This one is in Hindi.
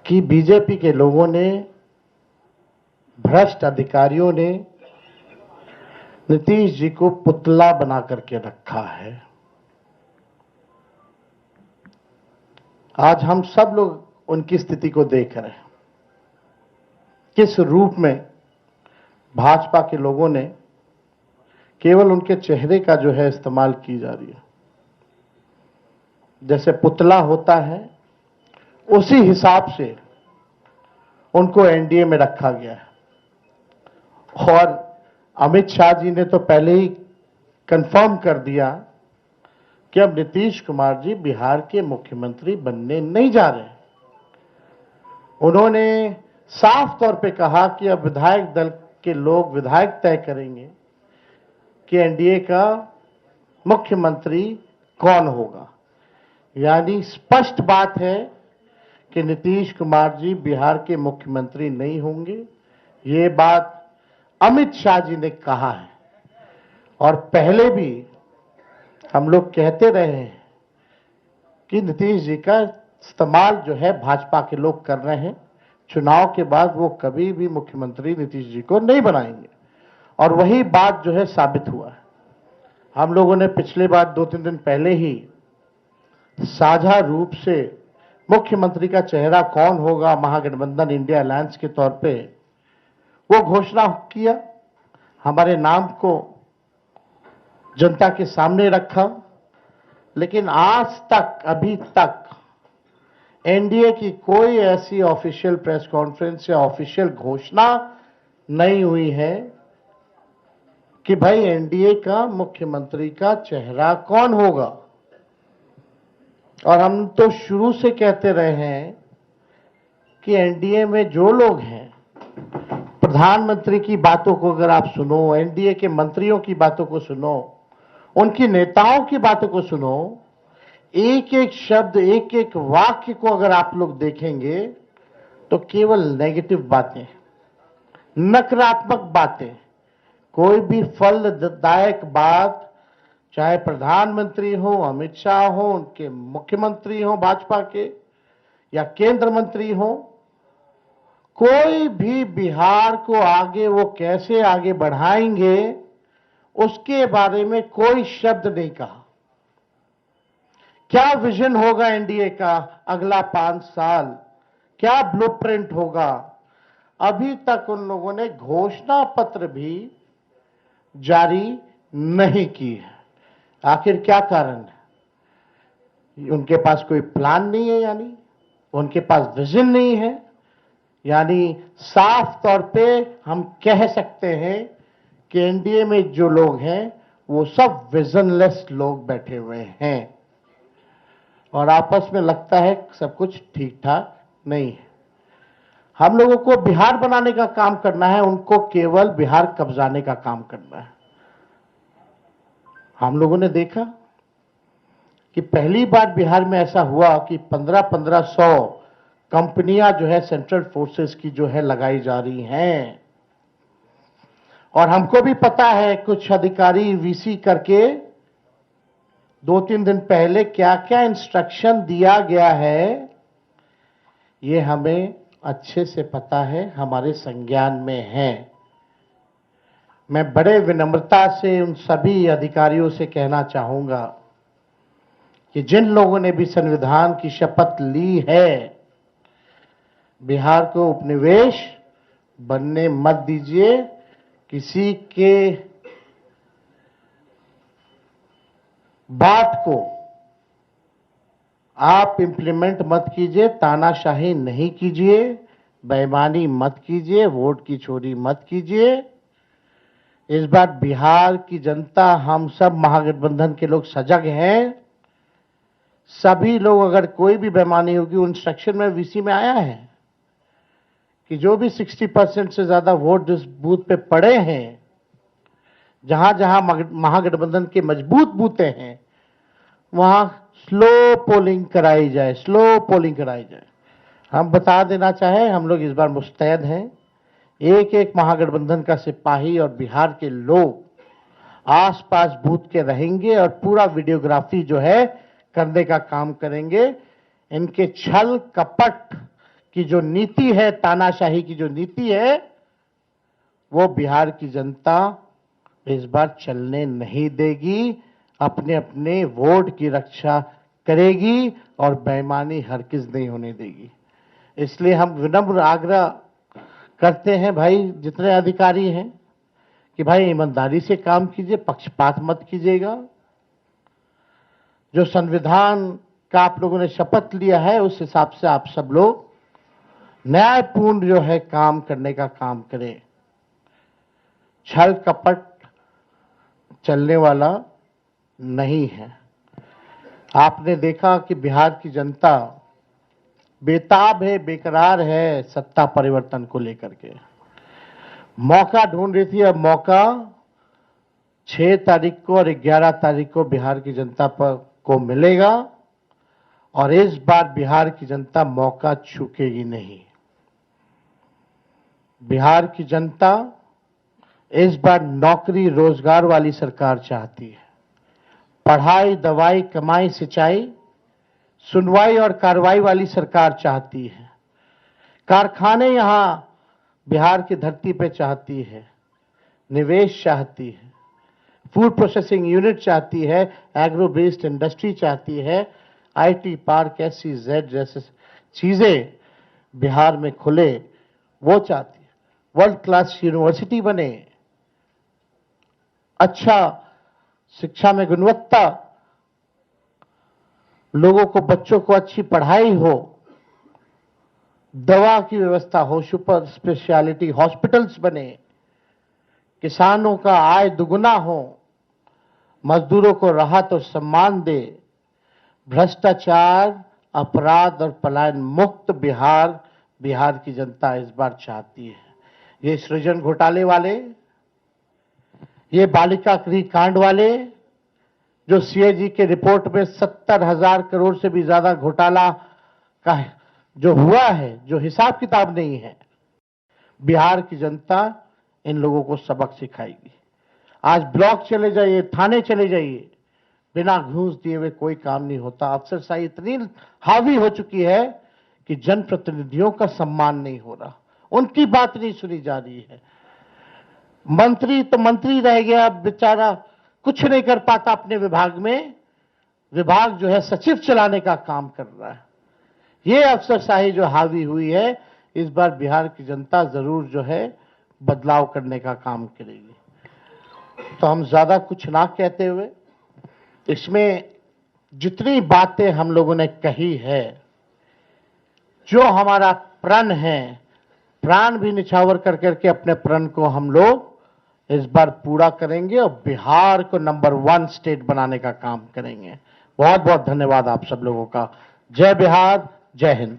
कि बीजेपी के लोगों ने, भ्रष्ट अधिकारियों ने नीतीश जी को पुतला बना करके रखा है। आज हम सब लोग उनकी स्थिति को देख रहे हैं, किस रूप में भाजपा के लोगों ने केवल उनके चेहरे का जो है इस्तेमाल की जा रही है। जैसे पुतला होता है उसी हिसाब से उनको एनडीए में रखा गया है। और अमित शाह जी ने तो पहले ही कंफर्म कर दिया कि अब नीतीश कुमार जी बिहार के मुख्यमंत्री बनने नहीं जा रहे। उन्होंने साफ तौर पे कहा कि अब विधायक दल के लोग विधायक तय करेंगे कि एनडीए का मुख्यमंत्री कौन होगा। यानी स्पष्ट बात है कि नीतीश कुमार जी बिहार के मुख्यमंत्री नहीं होंगे। ये बात अमित शाह जी ने कहा है और पहले भी हम लोग कहते रहे हैं कि नीतीश जी का इस्तेमाल जो है भाजपा के लोग कर रहे हैं। चुनाव के बाद वो कभी भी मुख्यमंत्री नीतीश जी को नहीं बनाएंगे और वही बात जो है साबित हुआ है। हम लोगों ने पिछले बार 2-3 दिन पहले ही साझा रूप से मुख्यमंत्री का चेहरा कौन होगा महागठबंधन इंडिया अलायंस के तौर पे वो घोषणा किया, हमारे नाम को जनता के सामने रखा। लेकिन आज तक, अभी तक एनडीए की कोई ऐसी ऑफिशियल प्रेस कॉन्फ्रेंस या ऑफिशियल घोषणा नहीं हुई है कि भाई एनडीए का मुख्यमंत्री का चेहरा कौन होगा। और हम तो शुरू से कहते रहे हैं कि एनडीए में जो लोग हैं, प्रधानमंत्री की बातों को अगर आप सुनो, एनडीए के मंत्रियों की बातों को सुनो, उनकी नेताओं की बातों को सुनो, एक एक शब्द, एक एक वाक्य को अगर आप लोग देखेंगे तो केवल नेगेटिव बातें, नकारात्मक बातें, कोई भी फलदायक बात, चाहे प्रधानमंत्री हो, अमित शाह हो, उनके मुख्यमंत्री हो भाजपा के, या केंद्र मंत्री हो, कोई भी बिहार को आगे वो कैसे आगे बढ़ाएंगे उसके बारे में कोई शब्द नहीं कहा। क्या विजन होगा एनडीए का अगला 5 साल, क्या ब्लूप्रिंट होगा, अभी तक उन लोगों ने घोषणा पत्र भी जारी नहीं की है। आखिर क्या कारण है? उनके पास कोई प्लान नहीं है, यानी उनके पास विजन नहीं है। यानी साफ तौर पे हम कह सकते हैं कि एनडीए में जो लोग हैं वो सब विजनलेस लोग बैठे हुए हैं और आपस में लगता है सब कुछ ठीक ठाक नहीं है। हम लोगों को बिहार बनाने का काम करना है, उनको केवल बिहार कब्जाने का काम करना है। हम लोगों ने देखा कि पहली बार बिहार में ऐसा हुआ कि 1500 कंपनियां जो है सेंट्रल फोर्सेस की जो है लगाई जा रही हैं। और हमको भी पता है कुछ अधिकारी वीसी करके 2-3 दिन पहले क्या क्या इंस्ट्रक्शन दिया गया है, ये हमें अच्छे से पता है, हमारे संज्ञान में है। मैं बड़े विनम्रता से उन सभी अधिकारियों से कहना चाहूंगा कि जिन लोगों ने भी संविधान की शपथ ली है, बिहार को उपनिवेश बनने मत दीजिए। किसी के बात को आप इंप्लीमेंट मत कीजिए, तानाशाही नहीं कीजिए, बेईमानी मत कीजिए, वोट की चोरी मत कीजिए। इस बार बिहार की जनता, हम सब महागठबंधन के लोग सजग हैं। सभी लोग, अगर कोई भी बेईमानी होगी, उन इंस्ट्रक्शन में वीसी में आया है कि जो भी 60% से ज्यादा वोट जिस बूथ पे पड़े हैं, जहां जहां महागठबंधन के मजबूत बूथे हैं, वहां स्लो पोलिंग कराई जाए, स्लो पोलिंग कराई जाए। हम बता देना चाहें, हम लोग इस बार मुस्तैद हैं। एक एक महागठबंधन का सिपाही और बिहार के लोग आसपास बूथ के रहेंगे और पूरा वीडियोग्राफी जो है करने का काम करेंगे। इनके छल कपट की जो नीति है, तानाशाही की जो नीति है, वो बिहार की जनता इस बार चलने नहीं देगी। अपने अपने वोट की रक्षा करेगी और बेईमानी हरगिज नहीं होने देगी। इसलिए हम विनम्र आग्रह करते हैं भाई, जितने अधिकारी हैं, कि भाई ईमानदारी से काम कीजिए, पक्षपात मत कीजिएगा। जो संविधान का आप लोगों ने शपथ लिया है, उस हिसाब से आप सब लोग न्यायपूर्ण जो है काम करने का काम करें। छल कपट चलने वाला नहीं है। आपने देखा कि बिहार की जनता बेताब है, बेकरार है सत्ता परिवर्तन को लेकर के, मौका ढूंढ रही थी। अब मौका 6 तारीख को और 11 तारीख को बिहार की जनता को मिलेगा और इस बार बिहार की जनता मौका चूकेगी नहीं। बिहार की जनता इस बार नौकरी रोजगार वाली सरकार चाहती है। पढ़ाई, दवाई, कमाई, सिंचाई, सुनवाई और कार्रवाई वाली सरकार चाहती है। कारखाने यहां बिहार की धरती पे चाहती है, निवेश चाहती है, फूड प्रोसेसिंग यूनिट चाहती है, एग्रो बेस्ड इंडस्ट्री चाहती है, आईटी पार्क, SEZ जैसे चीजें बिहार में खुले, वो चाहती है। वर्ल्ड क्लास यूनिवर्सिटी बने, अच्छा शिक्षा में गुणवत्ता, लोगों को, बच्चों को अच्छी पढ़ाई हो, दवा की व्यवस्था हो, सुपर स्पेशलिटी हॉस्पिटल्स बने, किसानों का आय दुगुना हो, मजदूरों को राहत और सम्मान दे, भ्रष्टाचार, अपराध और पलायन मुक्त बिहार की जनता इस बार चाहती है। ये सृजन घोटाले वाले, ये बालिका गृह कांड वाले, जो CAG के रिपोर्ट में 70,000 करोड़ से भी ज्यादा घोटाला का जो हुआ है, जो हिसाब किताब नहीं है, बिहार की जनता इन लोगों को सबक सिखाएगी। आज ब्लॉक चले जाइए, थाने चले जाइए, बिना घूस दिए हुए कोई काम नहीं होता। अफसरशाही इतनी हावी हो चुकी है कि जनप्रतिनिधियों का सम्मान नहीं हो रहा, उनकी बात नहीं सुनी जा रही है। मंत्री तो मंत्री रह गया, बेचारा कुछ नहीं कर पाता अपने विभाग में, विभाग जो है सचिव चलाने का काम कर रहा है। ये अफसरशाही जो हावी हुई है, इस बार बिहार की जनता जरूर जो है बदलाव करने का काम करेगी। तो हम ज्यादा कुछ ना कहते हुए, इसमें जितनी बातें हम लोगों ने कही है, जो हमारा प्रण है, प्राण भी निछावर कर करके अपने प्रण को हम लोग इस बार पूरा करेंगे और बिहार को नंबर 1 स्टेट बनाने का काम करेंगे। बहुत बहुत धन्यवाद आप सब लोगों का। जय बिहार, जय हिंद।